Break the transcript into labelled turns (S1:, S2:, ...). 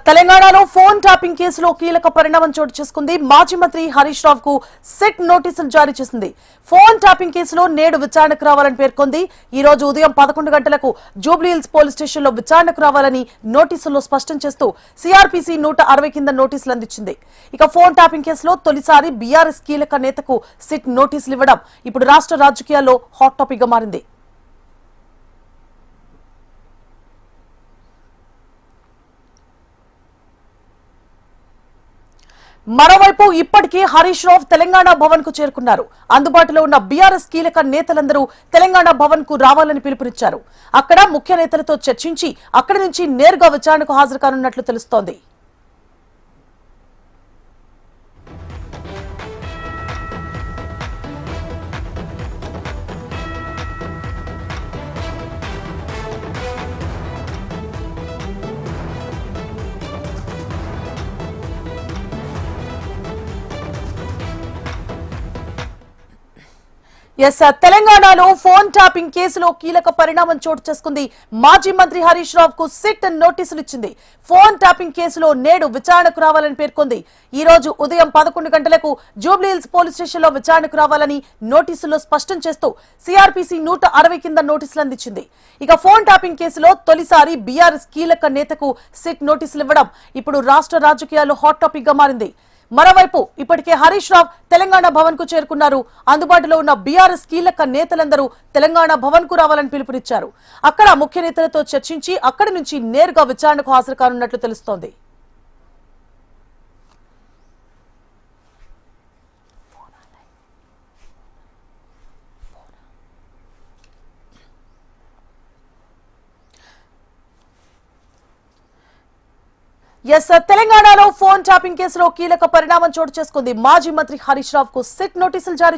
S1: తెలంగాణలో phone tapping కేసులో కీలక పరిణామం చోటు చేసుకుంది. మాజీ మంత్రి హరీష్ రావు కు సిట్ నోటీసులు జారీ చేసింది. ఫోన్ ట్యాపింగ్ కేసులో నేడు విచారణకు రావాలని పేర్కొంది. ఈ రోజు ఉదయం 11 గంటలకు జూబ్లీహిల్స్ పోలీస్ స్టేషన్ లో విచారణకు రావాలని నోటీసుల్లో స్పష్టం చేస్తూ సిఆర్పిసి 160 కింద నోటీసులు అందించింది. ఇక ఫోన్ ట్యాపింగ్ కేసులో తొలిసారి బీఆర్ఎస్ కీలక నేతకు సిట్ నోటీసులు ఇవ్వడం ఇప్పుడు రాష్ట్ర రాజకీయాల్లో హాట్ టాపిక్ గా మారింది. మరోవైపు ఇప్పటికే హరీష్ రావు తెలంగాణ భవన్ కు చేరుకున్నారు. అందుబాటులో ఉన్న బీఆర్ఎస్ కీలక నేతలందరూ తెలంగాణ భవన్ కు రావాలని పిలుపునిచ్చారు. అక్కడ ముఖ్య నేతలతో చర్చించి అక్కడి నుంచి నేరుగా విచారణకు హాజరు కానున్నట్లు తెలుస్తోంది. తెలంగాణలో ఫోన్ ట్యాపింగ్ కేసులో కీలక పరిణామం చోటు చేసుకుంది. మాజీ మంత్రి హరీష్ రావు కు సిట్ నోటీసులు ఇచ్చింది. ఫోన్ ట్యాపింగ్ కేసులో నేడు విచారణకు రావాలని పేర్కొంది. ఈ రోజు ఉదయం 11 గంటలకు జూబ్లీహిల్స్ పోలీస్ స్టేషన్ లో విచారణకు రావాలని నోటీసుల్లో స్పష్టం చేస్తూ సిఆర్పిసి 160 కింద నోటీసులు అందించింది. ఇక ఫోన్ ట్యాపింగ్ కేసులో తొలిసారి బీఆర్ఎస్ కీలక నేతకు సిట్ నోటీసులు ఇవ్వడం ఇప్పుడు రాష్ట్ర రాజకీయాల్లో హాట్ టాపిక్ గా మారింది. మరోవైపు ఇప్పటికే హరీష్ రావు తెలంగాణ భవన్ కు చేరుకున్నారు. అందుబాటులో ఉన్న బీఆర్ఎస్ కీలక నేతలందరూ తెలంగాణ భవన్ కు రావాలని పిలుపునిచ్చారు. అక్కడ ముఖ్య నేతలతో చర్చించి అక్కడి నుంచి నేరుగా విచారణకు హాజరు కానున్నట్లు తెలుస్తోంది. తెలంగాణలో ఫోన్ ట్యాపింగ్ కేసులో కీలక పరిణామం చోటు చేసుకుంది. మాజీ మంత్రి హరీష్ రావు కు సిట్ నోటీసులు జారీ